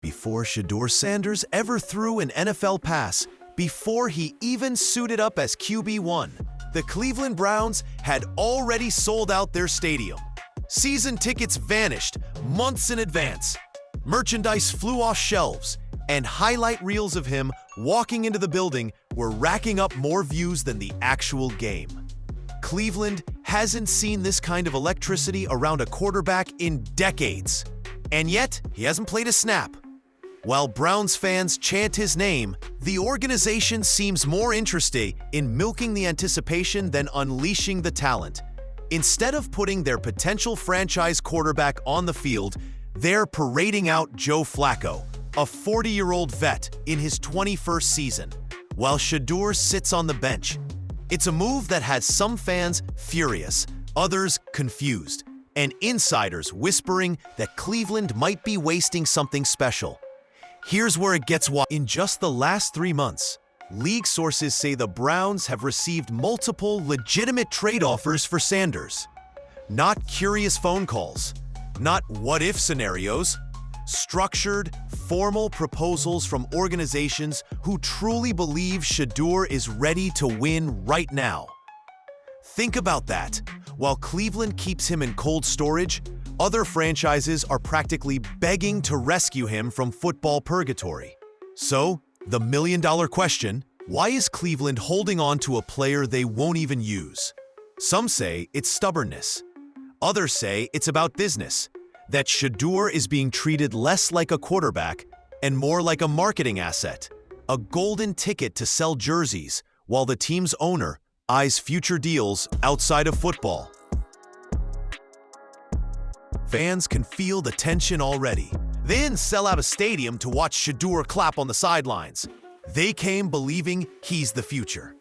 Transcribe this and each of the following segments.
Before Shedeur Sanders ever threw an NFL pass, before he even suited up as QB1, the Cleveland Browns had already sold out their stadium. Season tickets vanished months in advance. Merchandise flew off shelves, and highlight reels of him walking into the building were racking up more views than the actual game. Cleveland hasn't seen this kind of electricity around a quarterback in decades, and yet he hasn't played a snap. While Browns fans chant his name, the organization seems more interested in milking the anticipation than unleashing the talent. Instead of putting their potential franchise quarterback on the field, they're parading out Joe Flacco, a 40-year-old vet in his 21st season, while Shedeur sits on the bench. It's a move that has some fans furious, others confused, and insiders whispering that Cleveland might be wasting something special. Here's where it gets wild. In just the last 3 months, league sources say the Browns have received multiple legitimate trade offers for Sanders. Not curious phone calls, not what-if scenarios, structured, formal proposals from organizations who truly believe Shedeur is ready to win right now. Think about that. While Cleveland keeps him in cold storage, other franchises are practically begging to rescue him from football purgatory. So, the million-dollar question, why is Cleveland holding on to a player they won't even use? Some say it's stubbornness. Others say it's about business, that Shedeur is being treated less like a quarterback and more like a marketing asset, a golden ticket to sell jerseys, while the team's owner eyes future deals outside of football. Fans can feel the tension already. They didn't sell out a stadium to watch Shedeur clap on the sidelines. They came believing he's the future.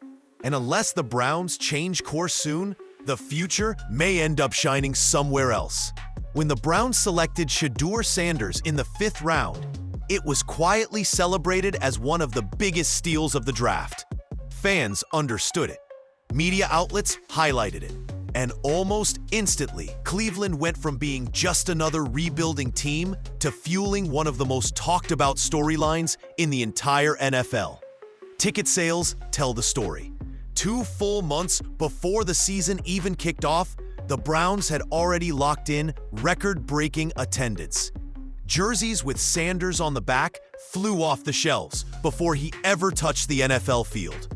And unless the Browns change course soon, the future may end up shining somewhere else. When the Browns selected Shedeur Sanders in the 5th round, it was quietly celebrated as one of the biggest steals of the draft. Fans understood it. Media outlets highlighted it. And almost instantly, Cleveland went from being just another rebuilding team to fueling one of the most talked about storylines in the entire NFL. Ticket sales tell the story. 2 full months before the season even kicked off, the Browns had already locked in record-breaking attendance. Jerseys with Sanders on the back flew off the shelves before he ever touched the NFL field.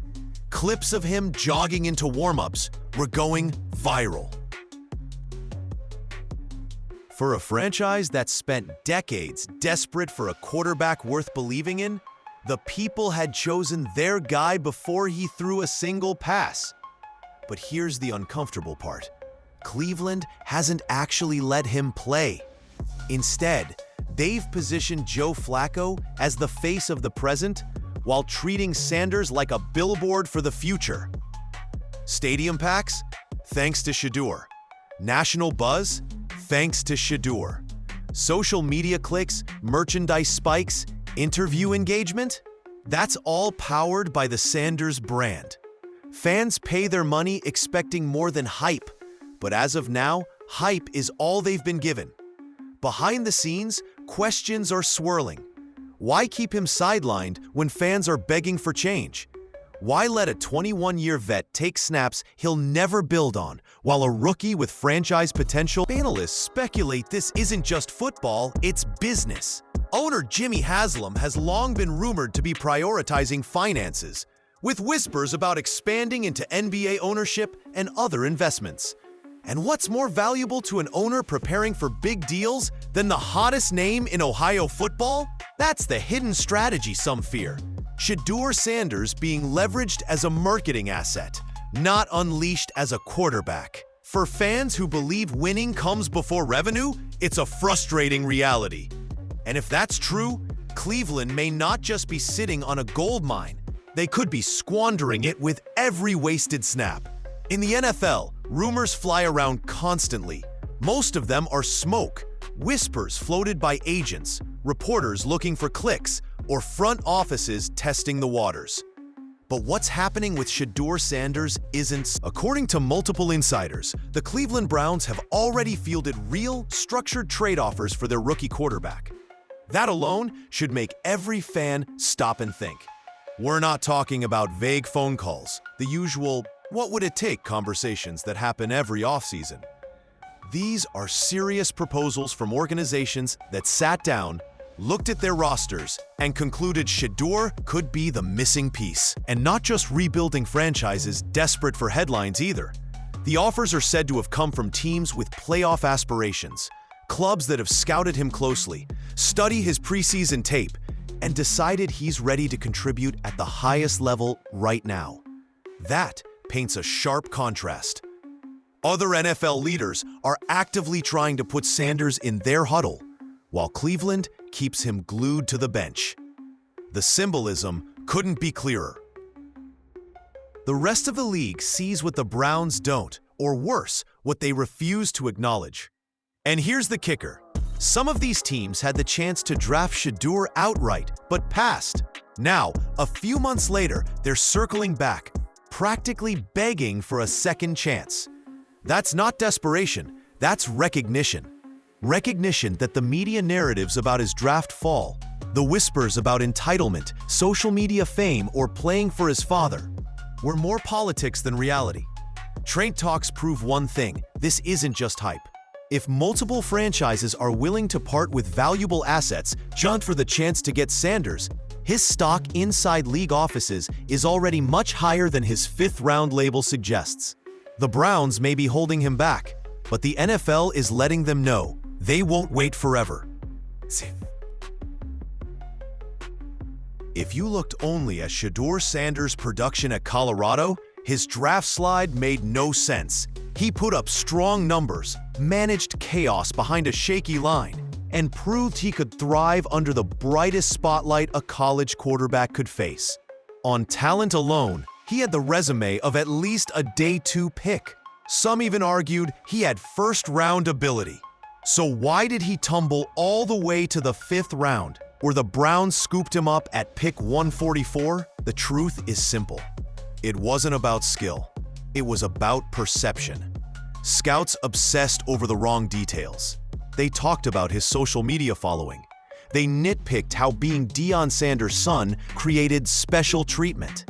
Clips of him jogging into warm-ups were going viral. For a franchise that spent decades desperate for a quarterback worth believing in, the people had chosen their guy before he threw a single pass. But here's the uncomfortable part. Cleveland hasn't actually let him play. Instead, they've positioned Joe Flacco as the face of the present while treating Sanders like a billboard for the future. Stadium packs? Thanks to Shedeur. National buzz? Thanks to Shedeur. Social media clicks, merchandise spikes, interview engagement? That's all powered by the Sanders brand. Fans pay their money expecting more than hype, but as of now, hype is all they've been given. Behind the scenes, questions are swirling. Why keep him sidelined when fans are begging for change? Why let a 21-year vet take snaps he'll never build on, while a rookie with franchise potential? Analysts speculate this isn't just football, it's business. Owner Jimmy Haslam has long been rumored to be prioritizing finances, with whispers about expanding into NBA ownership and other investments. And what's more valuable to an owner preparing for big deals than the hottest name in Ohio football? That's the hidden strategy some fear. Shedeur Sanders being leveraged as a marketing asset, not unleashed as a quarterback. For fans who believe winning comes before revenue, it's a frustrating reality. And if that's true, Cleveland may not just be sitting on a gold mine, they could be squandering it with every wasted snap. In the NFL, rumors fly around constantly. Most of them are smoke, whispers floated by agents, reporters looking for clicks, or front offices testing the waters. But what's happening with Shedeur Sanders isn't. According to multiple insiders, the Cleveland Browns have already fielded real, structured trade offers for their rookie quarterback. That alone should make every fan stop and think. We're not talking about vague phone calls, the usual "what would it take" conversations that happen every offseason. These are serious proposals from organizations that sat down, looked at their rosters, and concluded Shedeur could be the missing piece. And not just rebuilding franchises desperate for headlines either. The offers are said to have come from teams with playoff aspirations, clubs that have scouted him closely, studied his preseason tape, and decided he's ready to contribute at the highest level right now. That paints a sharp contrast. Other NFL leaders are actively trying to put Sanders in their huddle, while Cleveland keeps him glued to the bench. The symbolism couldn't be clearer. The rest of the league sees what the Browns don't, or worse, what they refuse to acknowledge. And here's the kicker. Some of these teams had the chance to draft Shedeur outright, but passed. Now, a few months later, they're circling back, practically begging for a second chance. That's not desperation, that's recognition. Recognition that the media narratives about his draft fall, the whispers about entitlement, social media fame, or playing for his father, were more politics than reality. Trade talks prove one thing: this isn't just hype. If multiple franchises are willing to part with valuable assets just for the chance to get Sanders, his stock inside league offices is already much higher than his fifth-round label suggests. The Browns may be holding him back, but the NFL is letting them know they won't wait forever. If you looked only at Shedeur Sanders' production at Colorado, his draft slide made no sense. He put up strong numbers, managed chaos behind a shaky line, and proved he could thrive under the brightest spotlight a college quarterback could face. On talent alone, he had the resume of at least a day 2 pick. Some even argued he had first-round ability. So why did he tumble all the way to the 5th round, where the Browns scooped him up at pick 144? The truth is simple. It wasn't about skill. It was about perception. Scouts obsessed over the wrong details. They talked about his social media following. They nitpicked how being Deion Sanders' son created special treatment.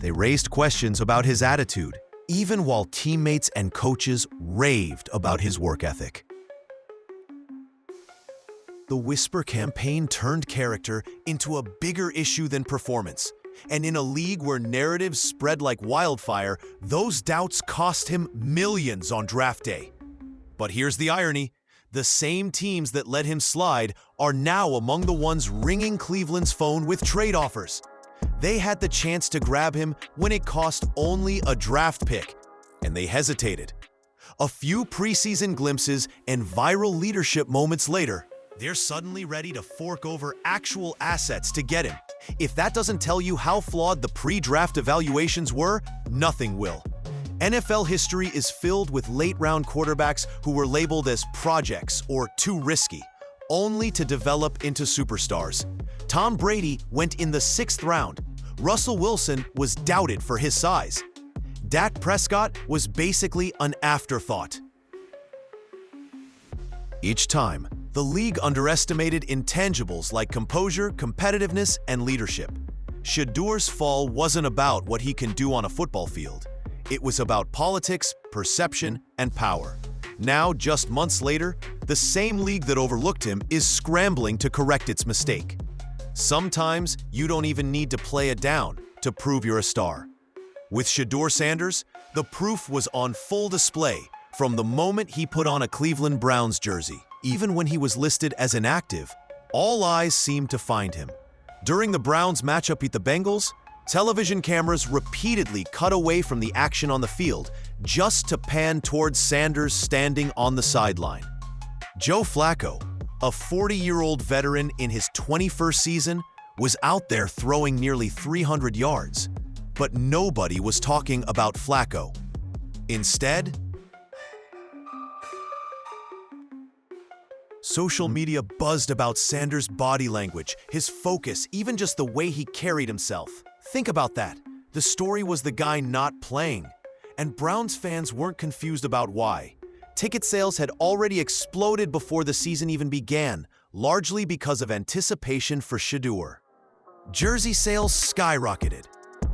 They raised questions about his attitude, even while teammates and coaches raved about his work ethic. The Whisper campaign turned character into a bigger issue than performance. And in a league where narratives spread like wildfire, those doubts cost him millions on draft day. But here's the irony. The same teams that let him slide are now among the ones ringing Cleveland's phone with trade offers. They had the chance to grab him when it cost only a draft pick, and they hesitated. A few preseason glimpses and viral leadership moments later, they're suddenly ready to fork over actual assets to get him. If that doesn't tell you how flawed the pre-draft evaluations were, nothing will. NFL history is filled with late-round quarterbacks who were labeled as projects or too risky, only to develop into superstars. Tom Brady went in the 6th round. Russell Wilson was doubted for his size. Dak Prescott was basically an afterthought. Each time, the league underestimated intangibles like composure, competitiveness, and leadership. Shedeur's fall wasn't about what he can do on a football field. It was about politics, perception, and power. Now, just months later, the same league that overlooked him is scrambling to correct its mistake. Sometimes, you don't even need to play it down to prove you're a star. With Shedeur Sanders, the proof was on full display from the moment he put on a Cleveland Browns jersey. Even when he was listed as inactive, all eyes seemed to find him. During the Browns matchup with the Bengals, television cameras repeatedly cut away from the action on the field just to pan towards Sanders standing on the sideline. Joe Flacco, a 40-year-old veteran in his 21st season, was out there throwing nearly 300 yards. But nobody was talking about Flacco. Instead, social media buzzed about Sanders' body language, his focus, even just the way he carried himself. Think about that. The story was the guy not playing. And Browns fans weren't confused about why. Ticket sales had already exploded before the season even began, largely because of anticipation for Shedeur. Jersey sales skyrocketed.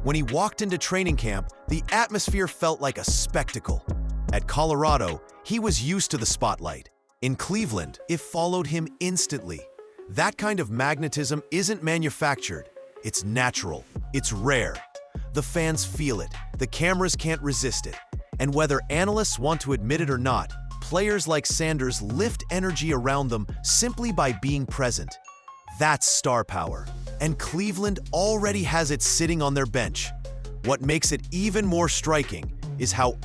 When he walked into training camp, the atmosphere felt like a spectacle. At Colorado, he was used to the spotlight. In Cleveland, it followed him instantly. That kind of magnetism isn't manufactured. It's natural. It's rare. The fans feel it. The cameras can't resist it. And whether analysts want to admit it or not, players like Sanders lift energy around them simply by being present. That's star power. And Cleveland already has it sitting on their bench. What makes it even more striking is how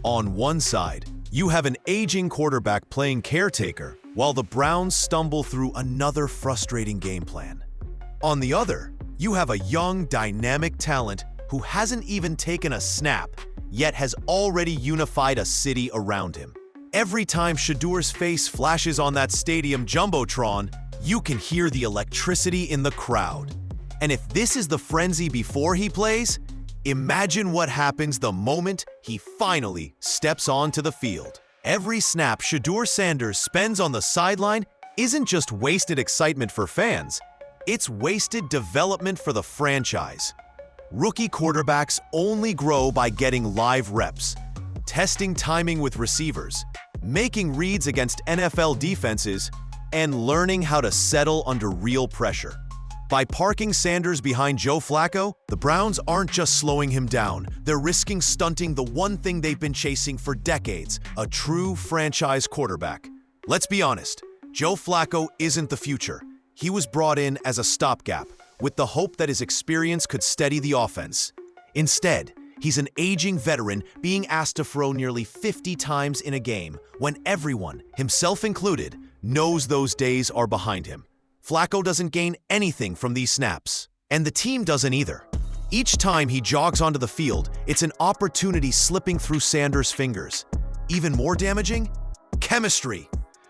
on one side, you have an aging quarterback playing caretaker, while the Browns stumble through another frustrating game plan. On the other, you have a young, dynamic talent who hasn't even taken a snap, yet has already unified a city around him. Every time Shedeur's face flashes on that stadium jumbotron, you can hear the electricity in the crowd. And if this is the frenzy before he plays, imagine what happens the moment he finally steps onto the field. Every snap Shedeur Sanders spends on the sideline isn't just wasted excitement for fans, it's wasted development for the franchise. Rookie quarterbacks only grow by getting live reps, testing timing with receivers, making reads against NFL defenses, and learning how to settle under real pressure. By parking Sanders behind Joe Flacco, the Browns aren't just slowing him down, they're risking stunting the one thing they've been chasing for decades, a true franchise quarterback. Let's be honest, Joe Flacco isn't the future. He was brought in as a stopgap, with the hope that his experience could steady the offense. Instead, he's an aging veteran being asked to throw nearly 50 times in a game, when everyone, himself included, knows those days are behind him. Flacco doesn't gain anything from these snaps, and the team doesn't either. Each time he jogs onto the field, it's an opportunity slipping through Sanders' fingers. Even more damaging? Chemistry.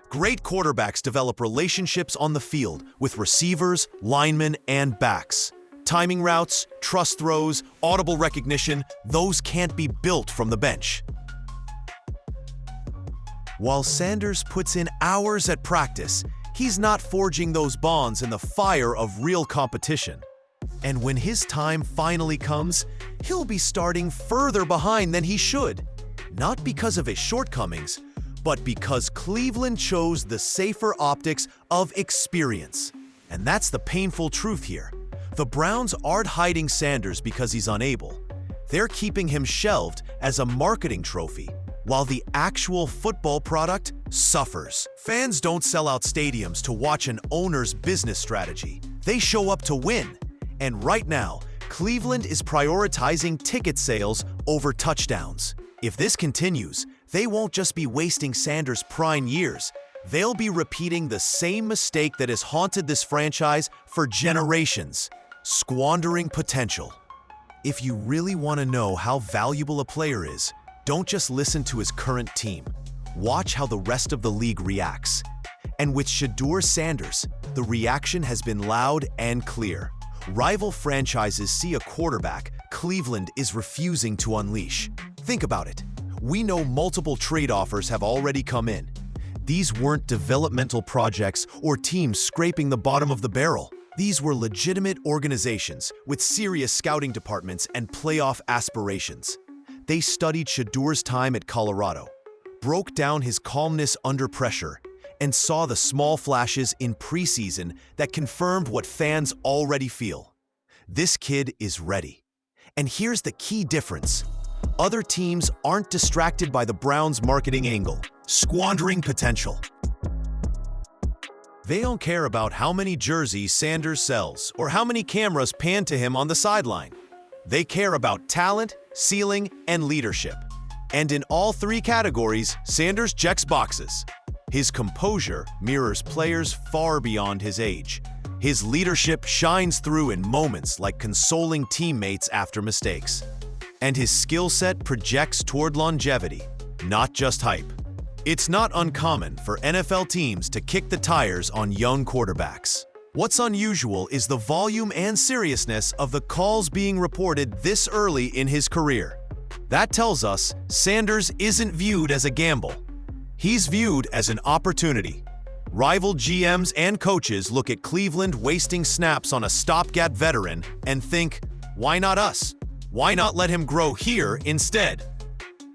Great quarterbacks develop relationships on the field with receivers, linemen, and backs. Timing routes, trust throws, audible recognition, those can't be built from the bench. While Sanders puts in hours at practice, he's not forging those bonds in the fire of real competition. And when his time finally comes, he'll be starting further behind than he should. Not because of his shortcomings, but because Cleveland chose the safer optics of experience. And that's the painful truth here. The Browns aren't hiding Sanders because he's unable. They're keeping him shelved as a marketing trophy, while the actual football product suffers. Fans don't sell out stadiums to watch an owner's business strategy. They show up to win. And right now, Cleveland is prioritizing ticket sales over touchdowns. If this continues, they won't just be wasting Sanders' prime years. They'll be repeating the same mistake that has haunted this franchise for generations: squandering potential. If you really want to know how valuable a player is, don't just listen to his current team. Watch how the rest of the league reacts. And with Shedeur Sanders, the reaction has been loud and clear. Rival franchises see a quarterback Cleveland is refusing to unleash. Think about it. We know multiple trade offers have already come in. These weren't developmental projects or teams scraping the bottom of the barrel. These were legitimate organizations with serious scouting departments and playoff aspirations. They studied Shedeur's time at Colorado, broke down his calmness under pressure, and saw the small flashes in preseason that confirmed what fans already feel. This kid is ready. And here's the key difference. Other teams aren't distracted by the Browns' marketing angle, squandering potential. They don't care about how many jerseys Sanders sells or how many cameras pan to him on the sideline. They care about talent, ceiling, and leadership. And in all three categories, Sanders checks boxes. His composure mirrors players far beyond his age. His leadership shines through in moments like consoling teammates after mistakes. And his skill set projects toward longevity, not just hype. It's not uncommon for NFL teams to kick the tires on young quarterbacks. What's unusual is the volume and seriousness of the calls being reported this early in his career. That tells us Sanders isn't viewed as a gamble. He's viewed as an opportunity. Rival GMs and coaches look at Cleveland wasting snaps on a stopgap veteran and think, why not us? Why not let him grow here instead?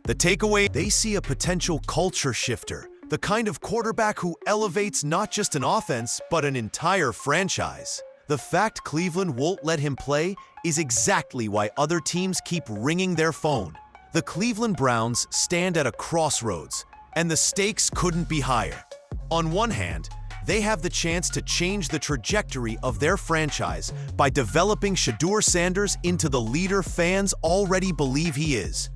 The takeaway, they see a potential culture shifter, the kind of quarterback who elevates not just an offense, but an entire franchise. The fact Cleveland won't let him play is exactly why other teams keep ringing their phone. The Cleveland Browns stand at a crossroads, and the stakes couldn't be higher. On one hand, they have the chance to change the trajectory of their franchise by developing Shedeur Sanders into the leader fans already believe he is.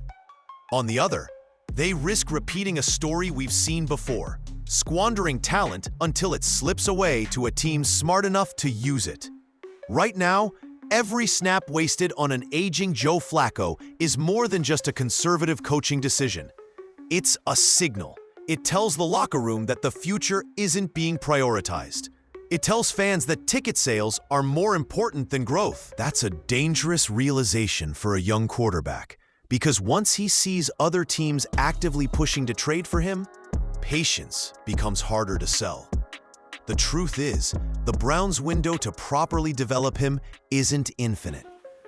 On the other, they risk repeating a story we've seen before, squandering talent until it slips away to a team smart enough to use it. Right now, every snap wasted on an aging Joe Flacco is more than just a conservative coaching decision. It's a signal. It tells the locker room that the future isn't being prioritized. It tells fans that ticket sales are more important than growth. That's a dangerous realization for a young quarterback, because once he sees other teams actively pushing to trade for him, patience becomes harder to sell. The truth is, the Browns' window to properly develop him isn't infinite.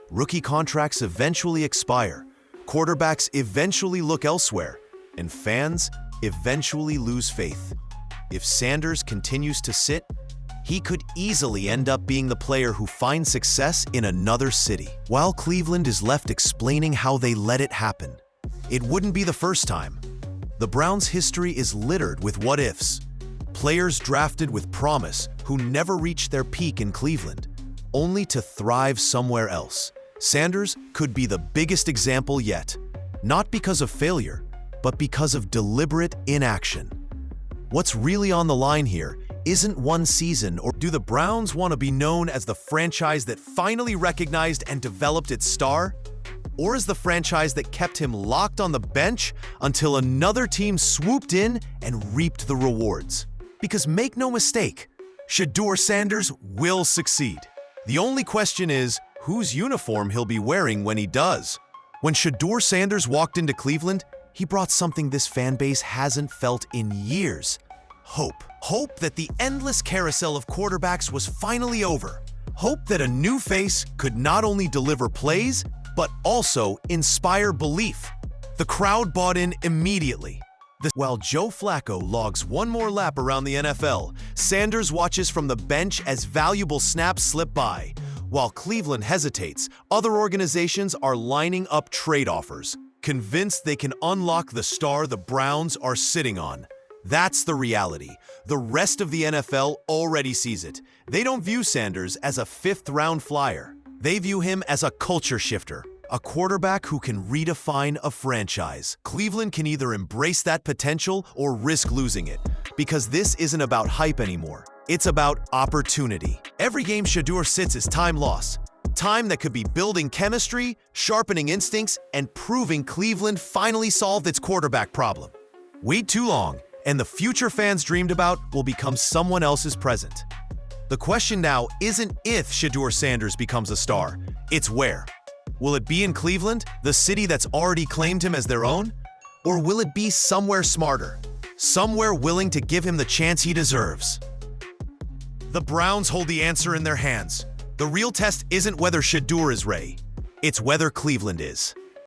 Rookie contracts eventually expire, quarterbacks eventually look elsewhere, and fans eventually lose faith. If Sanders continues to sit, he could easily end up being the player who finds success in another city, while Cleveland is left explaining how they let it happen. It wouldn't be the first time. The Browns' history is littered with what-ifs. Players drafted with promise who never reached their peak in Cleveland, only to thrive somewhere else. Sanders could be the biggest example yet, not because of failure, but because of deliberate inaction. What's really on the line here isn't one season, or do the Browns want to be known as the franchise that finally recognized and developed its star? Or as the franchise that kept him locked on the bench until another team swooped in and reaped the rewards? Because make no mistake, Shedeur Sanders will succeed. The only question is whose uniform he'll be wearing when he does. When Shedeur Sanders walked into Cleveland, he brought something this fan base hasn't felt in years: hope. Hope that the endless carousel of quarterbacks was finally over. Hope that a new face could not only deliver plays, but also inspire belief. The crowd bought in immediately. While Joe Flacco logs one more lap around the NFL, Sanders watches from the bench as valuable snaps slip by. While Cleveland hesitates, other organizations are lining up trade offers, convinced they can unlock the star the Browns are sitting on. That's the reality. The rest of the NFL already sees it. They don't view Sanders as a fifth-round flyer. They view him as a culture shifter, a quarterback who can redefine a franchise. Cleveland can either embrace that potential or risk losing it, because this isn't about hype anymore. It's about opportunity. Every game Shedeur sits is time lost. Time that could be building chemistry, sharpening instincts, and proving Cleveland finally solved its quarterback problem. Wait too long, and the future fans dreamed about will become someone else's present. The question now isn't if Shedeur Sanders becomes a star, it's where. Will it be in Cleveland, the city that's already claimed him as their own? Or will it be somewhere smarter, somewhere willing to give him the chance he deserves? The Browns hold the answer in their hands. The real test isn't whether Shedeur is ready, it's whether Cleveland is.